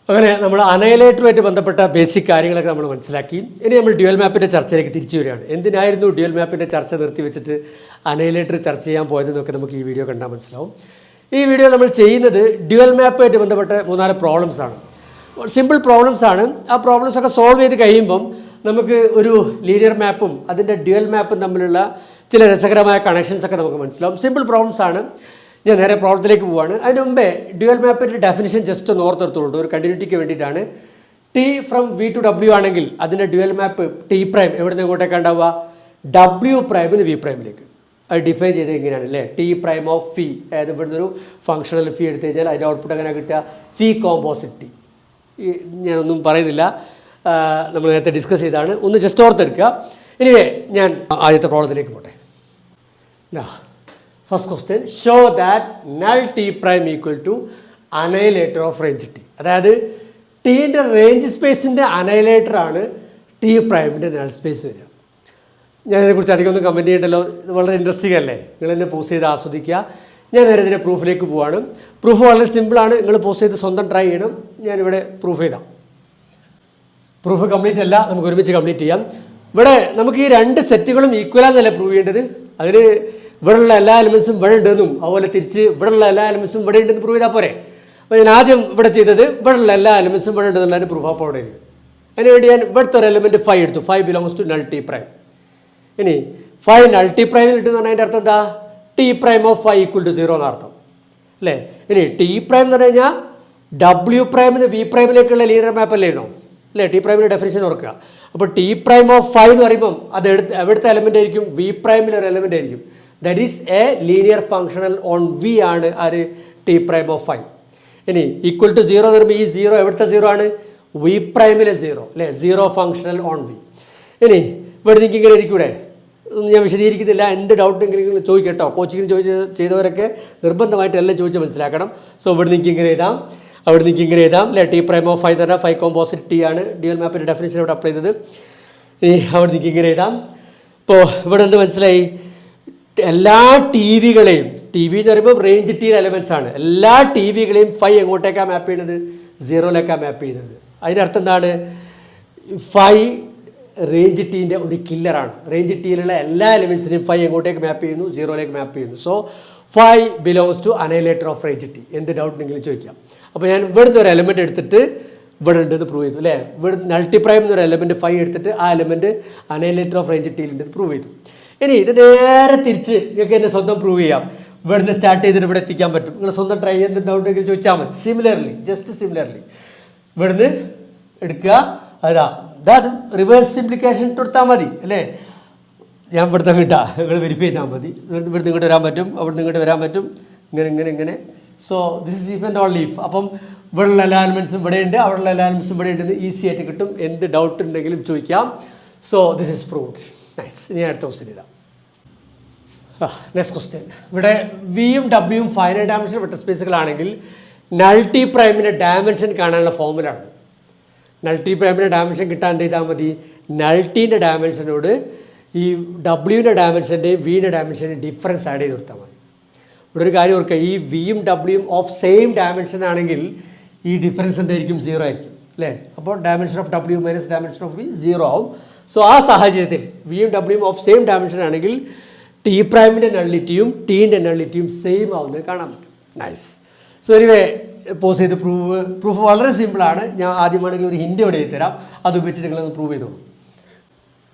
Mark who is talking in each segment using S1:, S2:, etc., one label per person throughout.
S1: അങ്ങനെ നമ്മൾ അനൈലേറ്ററുമായിട്ട് ബന്ധപ്പെട്ട ബേസിക് കാര്യങ്ങളൊക്കെ നമ്മൾ മനസ്സിലാക്കി. ഇനി നമ്മൾ ഡ്യുവൽ മാപ്പിൻ്റെ ചർച്ചയിലേക്ക് തിരിച്ചു വരികയാണ്. എന്തിനായിരുന്നു ഡ്യുവൽ മാപ്പിൻ്റെ ചർച്ച നിർത്തി വെച്ചിട്ട് അനൈലേറ്റർ ചർച്ച ചെയ്യാൻ പോയതെന്നൊക്കെ നമുക്ക് ഈ വീഡിയോ കണ്ടാൽ മനസ്സിലാവും. ഈ വീഡിയോ നമ്മൾ ചെയ്യുന്നത് ഡ്യുവൽ മാപ്പുമായിട്ട് ബന്ധപ്പെട്ട 3-4 പ്രോബ്ലംസ് ആണ്. സിമ്പിൾ പ്രോബ്ലംസ് ആണ്. ആ പ്രോബ്ലംസ് ഒക്കെ സോൾവ് ചെയ്ത് കഴിയുമ്പം നമുക്ക് ഒരു ലീനിയർ മാപ്പും അതിൻ്റെ ഡ്യുവൽ മാപ്പും തമ്മിലുള്ള ചില രസകരമായ കണക്ഷൻസ് ഒക്കെ നമുക്ക് മനസ്സിലാവും. സിമ്പിൾ പ്രോബ്ലംസ് ആണ്. ഞാൻ നേരെ പ്രോബ്ലത്തിലേക്ക് പോവുകയാണ്. അതിന് മുമ്പേ ഡ്യുവൽ മാപ്പിൻ്റെ ഡെഫിനിഷൻ ജസ്റ്റ് ഒന്ന് ഓർത്തെടുത്തോളൂ. ഒരു കണ്ടിന്യൂറ്റിക്ക് വേണ്ടിയിട്ടാണ്. T from V to W ആണെങ്കിൽ അതിൻ്റെ ഡ്യുവൽ മാപ്പ് ടി പ്രൈം എവിടെ നിന്ന് എങ്ങോട്ടേക്കാണ് ഉണ്ടാവുക? ഡബ്ല്യു പ്രൈമിന് വി പ്രൈമിലേക്ക്. അത് ഡിഫൈൻ ചെയ്ത് ഇങ്ങനെയാണ് അല്ലേ? ടി പ്രൈം ഓഫ് ഫി. അതായത് ഇവിടുന്ന് ഒരു ഫംഗ്ഷണൽ ഫി എടുത്തു കഴിഞ്ഞാൽ അതിൻ്റെ ഔട്ട്പുട്ട് എങ്ങനെ കിട്ടുക? ഫി കോമ്പോസിറ്റ് ടി. ഞാനൊന്നും പറയുന്നില്ല, നമ്മൾ നേരത്തെ ഡിസ്കസ് ചെയ്താണ്. ഒന്ന് ജസ്റ്റ് ഓർത്തെടുക്കുക. എനിവേ ഞാൻ ആദ്യത്തെ പ്രോബ്ലത്തിലേക്ക് പോട്ടെ. First question, show that null T prime equal to annihilator of range T. അതായത് ടീൻ്റെ റേഞ്ച് സ്പേസിൻ്റെ അനൈലേറ്ററാണ് ടി പ്രൈമിൻ്റെ നൾ സ്പേസ് വരിക. ഞാനിതിനെക്കുറിച്ച് അധികമൊന്നും കമൻറ്റ് ചെയ്യണ്ടല്ലോ. ഇത് വളരെ ഇൻട്രസ്റ്റിംഗ് അല്ലേ? നിങ്ങൾ എന്നെ പോസ്റ്റ് ചെയ്ത് ആസ്വദിക്കുക. ഞാൻ നേരെ ഇതിൻ്റെ പ്രൂഫിലേക്ക് പോവാണ്. പ്രൂഫ് വളരെ സിമ്പിളാണ്. നിങ്ങൾ പോസ്റ്റ് ചെയ്ത് സ്വന്തം ട്രൈ ചെയ്യണം. ഞാനിവിടെ പ്രൂഫ് ചെയ്താം. പ്രൂഫ് കംപ്ലീറ്റ് അല്ല, നമുക്ക് ഒരുമിച്ച് കംപ്ലീറ്റ് ചെയ്യാം. ഇവിടെ നമുക്ക് ഈ 2 സെറ്റുകളും ഈക്വലാന്നല്ലേ പ്രൂവ് ചെയ്യേണ്ടത്. അതിന് ഇവിടെയുള്ള എല്ലാ എലിമെൻസും ഇവിടെ ഉണ്ടെന്നും അതുപോലെ തിരിച്ച് ഇവിടെയുള്ള എല്ലാ എലിമെൻസും ഇവിടെ ഉണ്ടെന്ന് പ്രൂവ് ചെയ്താൽ പോരെ. അപ്പോൾ ഞാൻ ആദ്യം ഇവിടെ ചെയ്തത് ഇവിടെയുള്ള എല്ലാ എലിമെൻസും ഇവിടെ ഉണ്ടെന്നുള്ളതിന് പ്രൂഫ് അപ്പോൾ അവിടെ ചെയ്തു. അതിനുവേണ്ടി ഞാൻ ഇവിടുത്തെ ഒരു എലിമെൻറ്റ് 5 എടുത്തു. 5 belongs to null T prime. ഇനി 5 നൾ ടി പ്രൈമിൽ ഇട്ടെന്ന് പറഞ്ഞാൽ അതിൻ്റെ അർത്ഥം എന്താ? T prime of 5 equal to 0 എന്നർത്ഥം അല്ലേ? ഇനി ടി പ്രൈം എന്ന് പറഞ്ഞു കഴിഞ്ഞാൽ ഡബ്ല്യു പ്രൈമിന് വി പ്രൈമിലേക്കുള്ള ലീനിയർ മാപ്പ് അല്ലേ ആണോ അല്ലേ? ടി പ്രൈമിൻ്റെ ഡെഫിനിഷൻ ഓർക്കുക. അപ്പോൾ ടി പ്രൈം ഓഫ് 5 എന്ന് പറയുമ്പം അത് എവിടുത്തെ എലമെൻ്റ് ആയിരിക്കും? വി പ്രൈമിലൊരു എലമെൻ്റ് ആയിരിക്കും. That is a linear functional on V ആണ് ആര്? T prime of 5. ഇനി ഈക്വൽ ടു 0 എന്ന് പറയുമ്പോൾ ഈ 0 എവിടുത്തെ 0 ആണ്? വി പ്രൈമിലെ 0 അല്ലേ? 0 ഫംഗ്ഷണൽ ഓൺ വി. ഇനി ഇവിടെ നിങ്ങൾക്ക് ഇങ്ങനെ ഇരിക്കൂടെ? ഒന്നും ഞാൻ വിശദീകരിക്കുന്നില്ല. എന്ത് ഡൗട്ടെങ്കിലും ചോദിക്കട്ടോ. കോച്ചിങ്ങിന് ചെയ്തവരൊക്കെ നിർബന്ധമായിട്ട് എല്ലാം ചോദിച്ച് മനസ്സിലാക്കണം. സോ ഇവിടെ നിങ്ങൾക്ക് ഇങ്ങനെ എഴുതാം, അവിടെ നിങ്ങൾക്ക് ഇങ്ങനെ എഴുതാം അല്ലേ? ടി പ്രൈം ഓഫ് 5 എന്ന് പറഞ്ഞാൽ 5 കോമ്പോസിറ്റ് ടി ആണ്. ഡ്യുവൽ മാപ്പിൻ്റെ ഡെഫിനിഷൻ ഇവിടെ അപ്ലൈ ചെയ്തത്. ഇനി അവിടെ നിങ്ങൾക്ക് ഇങ്ങനെ എഴുതാം. ഇപ്പോൾ ഇവിടെ എന്ത് മനസ്സിലായി? എല്ലാ ടി വികളെയും, ടി വി എന്ന് പറയുമ്പോൾ റേഞ്ച് ടി എലമെൻറ്റ്സ് ആണ്. എല്ലാ ടി വികളെയും 5 എങ്ങോട്ടേക്കാണ് മാപ്പ് ചെയ്യുന്നത്? 0ലേക്കാണ് മാപ്പ് ചെയ്യുന്നത്. അതിനർത്ഥം എന്താണ്? 5 റേഞ്ച് ടീൻ്റെ ഒരു കില്ലറാണ്. റേഞ്ച് ടീയിലുള്ള എല്ലാ എലിമെൻസിനെയും 5 എങ്ങോട്ടേക്ക് മാപ്പ് ചെയ്യുന്നു? 0ലേക്ക് മാപ്പ് ചെയ്യുന്നു. So 5 belongs to annihilator of range T. എന്ത് ഡൗട്ട് ഉണ്ടെങ്കിലും ചോദിക്കാം. അപ്പോൾ ഞാൻ ഇവിടുന്ന് ഒരു എലമെൻറ്റ് എടുത്തിട്ട് ഇവിടെ ഉണ്ടെന്ന് പ്രൂവ് ചെയ്തു അല്ലേ? ഇവിടെ നൾട്ടി പ്രൈം എന്നൊരു എലമെൻറ്റ് 5 എടുത്തിട്ട് ആ എലമെൻറ്റ് അനൈലേറ്റർ ഓഫ് റേഞ്ച് ടിയിലുണ്ടെന്ന് പ്രൂവ് ചെയ്തു. ഇനി ഇത് നേരെ തിരിച്ച് നിങ്ങൾക്ക് എന്നെ സ്വന്തം പ്രൂവ് ചെയ്യാം. ഇവിടുന്ന് സ്റ്റാർട്ട് ചെയ്തിട്ട് ഇവിടെ എത്തിക്കാൻ പറ്റും. നിങ്ങൾ സ്വന്തം ട്രൈ ചെയ്ത് ഡൗട്ട് ഉണ്ടെങ്കിൽ ചോദിച്ചാൽ മതി. സിമിലർലി, ജസ്റ്റ് സിമിലർലി ഇവിടുന്ന് എടുക്കുക. അതാ അത് റിവേഴ്സ് സിംപ്ലിക്കേഷൻ കൊടുത്താൽ മതി അല്ലേ? ഞാൻ ഇവിടുത്തെ കിട്ടാം, നിങ്ങൾ വെരിഫൈ ചെയ്താൽ മതി. ഇവിടുന്ന് ഇങ്ങോട്ട് വരാൻ പറ്റും, അവിടുന്ന് ഇങ്ങോട്ട് വരാൻ പറ്റും, ഇങ്ങനെ. So this is if and only if. അപ്പം ഇവിടെയുള്ള എല്ലാ എലമെൻസും ഇവിടെ ഉണ്ട്, അവിടെയുള്ള എല്ലാ എലമെൻസും ഇവിടെ ഉണ്ടെന്ന് ഈസി ആയിട്ട് കിട്ടും. എന്ത് ഡൗട്ട് ഉണ്ടെങ്കിലും ചോദിക്കാം. So this is proved. Nice. ഇനി അടുത്ത ക്വസ്റ്റ്യൻ ഇതാ. Next question. ഇവിടെ വിയും ഡബ്ല്യുവും ഫൈനൈറ്റ് ഡയമെൻഷൻ വെക്ടർ സ്പേസുകളാണെങ്കിൽ നൾ ടി പ്രൈമിൻ്റെ ഡയമെൻഷൻ കാണാനുള്ള ഫോമുലാണ്. നൾ ടി പ്രൈമിൻ്റെ ഡയമെൻഷൻ കിട്ടാൻ എന്ത് ചെയ്താൽ മതി? നൾ ടീൻ്റെ ഡയമെൻഷനോട് ഈ ഡബ്ല്യുവിൻ്റെ ഡയമെൻഷൻ്റെയും വിൻ്റെ ഡയമെൻഷൻ്റെയും ഡിഫറൻസ് ആഡ് ചെയ്ത് കൊടുത്താൽ മതി. ഇവിടെ ഒരു കാര്യം ഓർക്കുക, ഈ വിയും ഡബ്ല്യുവും ഓഫ് സെയിം ഡയമെൻഷൻ ആണെങ്കിൽ ഈ ഡിഫറൻസ് എന്തായിരിക്കും? 0 ആയിരിക്കും അല്ലേ? അപ്പോൾ dimension of W minus dimension of V 0 ആവും. സോ ആ സാഹചര്യത്തിൽ വിയും ഡബ്ല്യുവും ഓഫ് സെയിം ഡയമെൻഷൻ ആണെങ്കിൽ ടി പ്രൈമിൻ്റെ നള്ളിറ്റിയും ടീൻ്റെ നള്ളിറ്റിയും സെയിം ആവുന്നത് കാണാൻ പറ്റും. നൈസ്. സോ എനിവേ പോസ് ചെയ്ത് പ്രൂഫ് വളരെ സിമ്പിളാണ്. ഞാൻ ആദ്യമാണെങ്കിൽ ഒരു ഹിൻഡ് ഇവിടെ എഴുതി തരാം. അത് ഉപയോഗിച്ച് നിങ്ങളൊന്ന് പ്രൂവ് ചെയ്തോളൂ.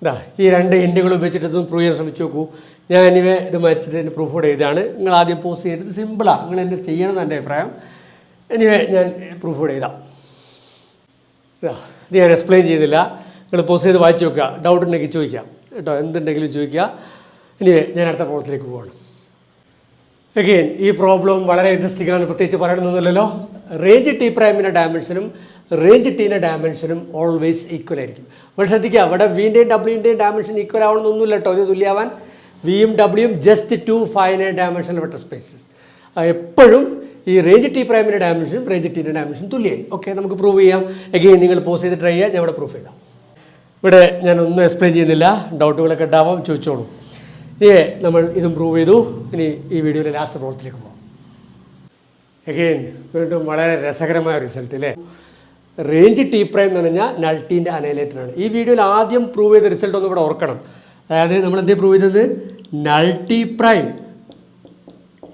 S1: ഇതാ ഈ 2 ഹിൻഡുകൾ ഉപയോഗിച്ചിട്ടൊന്ന് പ്രൂവ് ചെയ്യാൻ ശ്രമിച്ചു നോക്കൂ. ഞാൻ എനിവേ ഇത് വെച്ചിട്ട് എൻ്റെ പ്രൂഫ് കൂടെ എഴുതാണ്. നിങ്ങൾ ആദ്യം പോസ്റ്റ് ചെയ്തത് സിമ്പിളാണ്. നിങ്ങൾ എന്നെ ചെയ്യണമെന്ന് എൻ്റെ അഭിപ്രായം. എനിവേ ഞാൻ പ്രൂഫ് കൂടെ എഴുതാം. ഇത് ഞാൻ എക്സ്പ്ലെയിൻ ചെയ്യുന്നില്ല. നിങ്ങൾ പോസ്റ്റ് ചെയ്ത് വായിച്ച് നോക്കുക. ഡൗട്ട് ഉണ്ടെങ്കിൽ ചോദിക്കാം കേട്ടോ. എന്തുണ്ടെങ്കിലും ചോദിക്കുക. എനിവേ ഞാൻ അടുത്ത പ്രോബ്ലത്തിലേക്ക് പോവാണ്. അഗെയിൻ ഈ പ്രോബ്ലം വളരെ ഇൻട്രസ്റ്റിംഗ് ആണ്. പ്രത്യേകിച്ച് പറയണമെന്നൊന്നുമില്ലല്ലോ. റേഞ്ച് ടി പ്രൈമിൻ്റെ ഡയമെൻഷനും റേഞ്ച് ടീൻ്റെ ഡയമെൻഷനും ഓൾവേസ് ഈക്വൽ ആയിരിക്കും. ഇവിടെ ശ്രദ്ധിക്കുക, ഇവിടെ വിൻ്റെയും ഡബ്ല്യുവിൻ്റെയും ഡയമെൻഷൻ ഈക്വൽ ആവണമെന്നൊന്നുമില്ല കേട്ടോ. ഇത് തുല്യമാവാൻ വിയും ഡബ്ല്യുവും just 2 finite dimensional vector spaces. എപ്പോഴും ഈ റേഞ്ച് ടി പ്രൈമിൻ്റെ ഡയമെൻഷനും റേഞ്ച് ടീൻ്റെ ഡയമെൻഷനും തുല്യമായി. ഓക്കെ, നമുക്ക് പ്രൂവ് ചെയ്യാം. അഗെയിൻ നിങ്ങൾ പോസ്റ്റ് ചെയ്ത് ട്രൈ ചെയ്യുക. ഞാൻ ഇവിടെ പ്രൂഫ് ചെയ്യാം. ഇവിടെ ഞാനൊന്നും എക്സ്പ്ലെയിൻ ചെയ്യുന്നില്ല. ഡൗട്ടുകളൊക്കെ ഉണ്ടാവാം, ചോദിച്ചോളൂ. നമ്മൾ ഇതും പ്രൂവ് ചെയ്തു. ഇനി ഈ വീഡിയോയിലെ ലാസ്റ്റ് പ്രോബ്ലത്തിലേക്ക് പോകാം. അഗെയിൻ വീണ്ടും വളരെ രസകരമായ റിസൾട്ട് അല്ലേ? റേഞ്ച് ടി പ്രൈം എന്ന് പറഞ്ഞാൽ നൾട്ടീൻ്റെ അനൈലേറ്ററാണ്. ഈ വീഡിയോയിൽ ആദ്യം പ്രൂവ് ചെയ്ത റിസൾട്ട് ഒന്ന് ഇവിടെ ഓർക്കണം. അതായത് നമ്മൾ എന്ത് പ്രൂവ് ചെയ്തത്, null T prime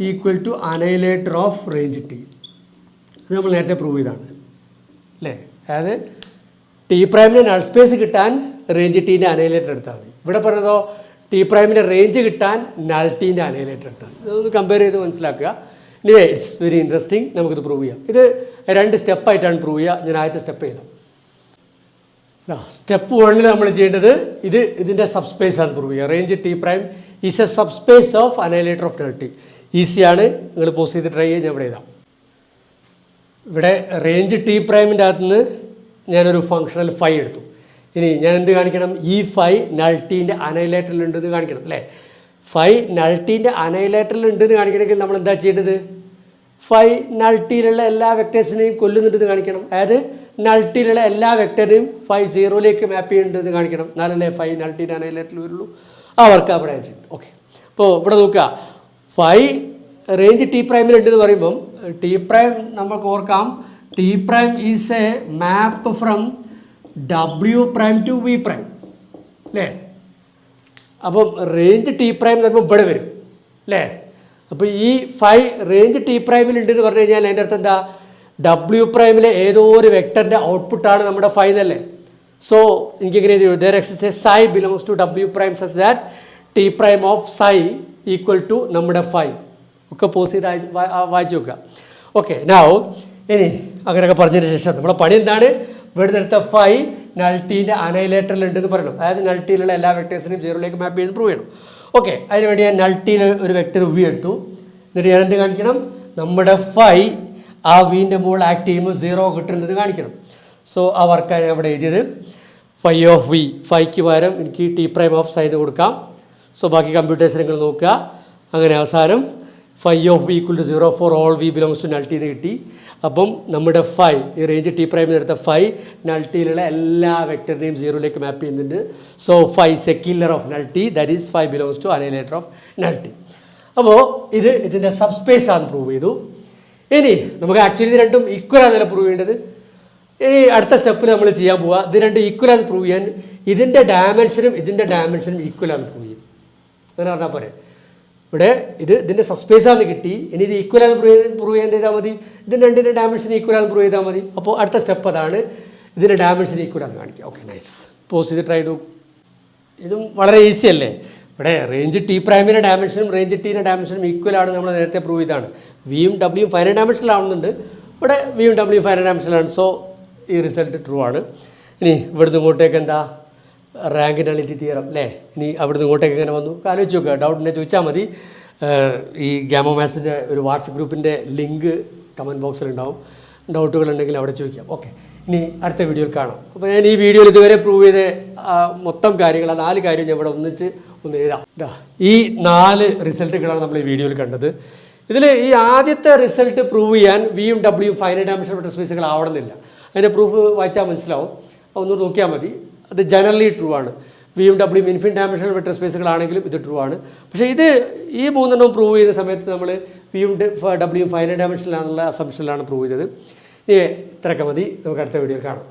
S1: equal to annihilator of range T. അത് നമ്മൾ നേരത്തെ പ്രൂവ് ചെയ്താണ് അല്ലേ. അതായത് ടി പ്രൈമിൻ്റെ നൾ സ്പേസ് കിട്ടാൻ റേഞ്ച് ടീൻ്റെ അനൈലേറ്റർ എടുത്താൽ മതി. ഇവിടെ പറഞ്ഞതോ ടി പ്രൈമിൻ്റെ റേഞ്ച് കിട്ടാൻ നൾട്ടീൻ്റെ അനൈലേറ്റർ എടുത്താൽ മതി. ഇതൊന്ന് കമ്പയർ ചെയ്ത് മനസ്സിലാക്കുക. Anyway it's very interesting. നമുക്കിത് പ്രൂവ് ചെയ്യാം. ഇത് 2 സ്റ്റെപ്പായിട്ടാണ് പ്രൂവ് ചെയ്യുക. ഞാൻ ആദ്യത്തെ സ്റ്റെപ്പ് ചെയ്താൽ സ്റ്റെപ്പ് 1 നമ്മൾ ചെയ്യേണ്ടത് ഇതിൻ്റെ സബ്സ്പേസ് ആണ് പ്രൂവ് ചെയ്യുക. Range T prime is a subspace of annihilator of null T. ഈസിയാണ്, നിങ്ങൾ പോസ്റ്റ് ചെയ്ത് ട്രൈ ചെയ്ത് ഞാൻ ഇവിടെ എഴുതാം. ഇവിടെ റേഞ്ച് ടി പ്രൈമിൻ്റെ അകത്ത് നിന്ന് ഞാനൊരു ഫങ്ഷണൽ ഫൈ എടുത്തു. ഇനി ഞാൻ എന്ത് കാണിക്കണം, ഈ ഫൈ നൾട്ടീൻ്റെ അനൈലേറ്ററിലുണ്ടെന്ന് കാണിക്കണം അല്ലേ. ഫൈ നൾട്ടീൻ്റെ അനൈലേറ്ററിലുണ്ടെന്ന് കാണിക്കണമെങ്കിൽ നമ്മൾ എന്താ ചെയ്യേണ്ടത്, ഫൈ നൾട്ടിയിലുള്ള എല്ലാ വെക്ടേഴ്സിനെയും കൊല്ലുന്നുണ്ടെന്ന് കാണിക്കണം. അതായത് നൾട്ടിയിലുള്ള എല്ലാ വെക്ടറിനെയും ഫൈ 0ലേക്ക് മാപ്പ് ചെയ്യുന്നുണ്ടെന്ന് കാണിക്കണം. എന്നാലല്ലേ ഫൈ നൾട്ടീൻ്റെ അനൈലേറ്ററിൽ വരുള്ളൂ. ആ വർക്ക് അവിടെ ഞാൻ ചെയ്തു. ഓക്കെ, അപ്പോൾ ഇവിടെ നോക്കുക, ഫൈ റേഞ്ച് ടി പ്രൈമിലുണ്ടെന്ന് പറയുമ്പം ടി പ്രൈം നമുക്ക് ഓർക്കാം, T prime is a map from W prime to V prime അല്ലേ. അപ്പം റേഞ്ച് ടി പ്രൈം എന്ന് പറയുമ്പോൾ ഇവിടെ വരും അല്ലേ. അപ്പോൾ ഈ ഫൈ റേഞ്ച് ടി പ്രൈമിലുണ്ടെന്ന് പറഞ്ഞു കഴിഞ്ഞാൽ അതിൻ്റെ അർത്ഥം എന്താ, ഡബ്ല്യു പ്രൈമിലെ ഏതോ ഒരു വെക്ടറിൻ്റെ ഔട്ട്പുട്ടാണ് നമ്മുടെ ഫൈ എന്നല്ലേ. സോ എനിക്കിങ്ങനെ there exist a psi belongs to W prime such that T prime of psi equal to നമ്മുടെ ഫൈ. ഒക്കെ പോസ് ചെയ്ത് വായിച്ചു നോക്കുക. ഓക്കെ, നൗ ഇനി അങ്ങനെയൊക്കെ പറഞ്ഞതിന് ശേഷം നമ്മളെ പണി എന്താണ്, ഇവിടെ എടുത്ത ഫൈ നൾട്ടീൻ്റെ അനൈലേറ്ററിലുണ്ടെന്ന് പറയണം. അതായത് നൾട്ടിയിലുള്ള എല്ലാ വെക്ടേഴ്സിനെയും 0ലേക്ക് മാപ്പ് ചെയ്ത് പ്രൂവ് ചെയ്യണം. ഓക്കെ, അതിനുവേണ്ടി ഞാൻ നൾട്ടിയിൽ ഒരു വെക്ടർ വി എടുത്തു. എന്നിട്ട് ഞാൻ എന്ത് കാണിക്കണം, നമ്മുടെ ഫൈ ആ വീൻ്റെ മുകളിൽ ആക്ട് ചെയ്യുമ്പോൾ 0 കിട്ടുന്നത് കാണിക്കണം. സോ ആ വർക്കാണ് ഞാൻ ഇവിടെ എഴുതിയത്. ഫൈ ഓഫ് വി, ഫൈക്ക് പകരം എനിക്ക് ടി പ്രൈം ഓഫ് സൈൻ കൊടുക്കാം. സോ ബാക്കി കമ്പ്യൂട്ടേഴ്സ് നിങ്ങൾ നോക്കുക. അങ്ങനെ അവസാനം phi of V equal to 0 for all V belongs to null T എന്ന് കിട്ടി. അപ്പം നമ്മുടെ ഫൈ ഈ റേഞ്ച് ടി പ്രൈമിൽ എടുത്ത ഫൈ നൾട്ടിയിലുള്ള എല്ലാ വെക്ടറിനെയും 0ലേക്ക് മാപ്പ് ചെയ്യുന്നുണ്ട്. So phi is a killer of null T, that is phi belongs to annihilator of null T. അപ്പോൾ ഇതിൻ്റെ സബ്സ്പേസ് ആണ് പ്രൂവ് ചെയ്തു. ഇനി നമുക്ക് ആക്ച്വലി ഇത് രണ്ടും ഈക്വൽ ആണെന്നല്ല പ്രൂവ് ചെയ്യേണ്ടത്. ഇനി അടുത്ത സ്റ്റെപ്പിൽ നമ്മൾ ചെയ്യാൻ പോവുക, ഇത് രണ്ടും ഈക്വൽ ആണ് പ്രൂവ് ചെയ്യാൻ ഇതിൻ്റെ ഡയമെൻഷനും ഈക്വൽ ആണ് പ്രൂവ് ചെയ്യും. അങ്ങനെ പറഞ്ഞാൽ പോരെ. ഇവിടെ ഇതിൻ്റെ സബ്സ്പേസാണ് കിട്ടി. ഇനി ഇത് ഈക്വലാണ് പ്രൂവ് ചെയ്യാൻ ചെയ്താൽ മതി. രണ്ടിൻ്റെ ഡയമെൻഷൻ ഈക്വലാണ് പ്രൂവ് ചെയ്താൽ മതി. അപ്പോൾ അടുത്ത സ്റ്റെപ്പ് അതാണ്, ഇതിൻ്റെ ഡയമെൻഷൻ ഈക്വലാണ് കാണിക്കുക. Okay, nice. പോസ്റ്റ് ചെയ്ത് ട്രൈ ചെയ്തു. ഇതും വളരെ ഈസി അല്ലേ. ഇവിടെ റേഞ്ച് ടി പ്രൈമിൻ്റെ ഡയമെൻഷനും റേഞ്ച് ടീൻ്റെ ഡയമെൻഷനും ഈക്വലാണ് നമ്മൾ നേരത്തെ പ്രൂവ് ചെയ്താണ്. വിയും ഡബ്ല്യൂയും ഫൈനൽ ഡയമെൻഷനിലാവുന്നുണ്ട്. ഇവിടെ വിയും ഡബ്ല്യൂയും ഫൈനൽ ഡയമെൻഷനിലാണ്. സോ ഈ റിസൾട്ട് ട്രൂ ആണ്. ഇനി ഇവിടുന്ന് ഇങ്ങോട്ടേക്ക് എന്താ, റാങ്ക് നള്ളിറ്റി തിയറം അല്ലേ. ഇനി അവിടുന്ന് ഇങ്ങോട്ടേക്ക് എങ്ങനെ വന്നു ആലോചിച്ച് നോക്കുക. ഡൗട്ടിനെ ചോദിച്ചാൽ മതി. ഈ ഗാമോ മാത്സിൻ്റെ ഒരു വാട്സപ്പ് ഗ്രൂപ്പിൻ്റെ ലിങ്ക് കമൻറ്റ് ബോക്സിലുണ്ടാവും. ഡൗട്ടുകളുണ്ടെങ്കിൽ അവിടെ ചോദിക്കാം. ഓക്കെ, ഇനി അടുത്ത വീഡിയോയിൽ കാണാം. അപ്പോൾ ഞാൻ ഈ വീഡിയോയിൽ ഇതുവരെ പ്രൂവ് ചെയ്ത മൊത്തം കാര്യങ്ങൾ, 4 കാര്യം ഞാൻ ഇവിടെ ഒന്ന് എഴുതാം. ഈ 4 റിസൾട്ടുകളാണ് നമ്മൾ ഈ വീഡിയോയിൽ കണ്ടത്. ഇതിൽ ഈ ആദ്യത്തെ റിസൾട്ട് പ്രൂവ് ചെയ്യാൻ വിയും ഡബ്ല്യൂയും ഫൈനൈറ്റ് ഡയമെൻഷൻ വെക്ടർ സ്പേസുകൾ ആവണമെന്നില്ല. അതിൻ്റെ പ്രൂഫ് വായിച്ചാൽ മനസ്സിലാവും. ഒന്ന് നോക്കിയാൽ മതി. അത് ജനറലി ട്രൂ ആണ്. വിയും ഡബ്ല്യൂയും ഇൻഫിനിറ്റ് ഡയമെൻഷണൽ വെക്ടർ സ്പേസുകളാണെങ്കിലും ഇത് ട്രൂ ആണ്. പക്ഷേ ഈ 3 പ്രൂവ് ചെയ്യുന്ന സമയത്ത് നമ്മൾ വിയും ഡബ്ല്യൂയും ഫൈനൈറ്റ് ഡയമെൻഷനിലാണെന്നുള്ള അസംഷനിലാണ് പ്രൂവ് ചെയ്തത്. ഇത്രയൊക്കെ മതി. നമുക്ക് അടുത്ത വീഡിയോയിൽ കാണാം.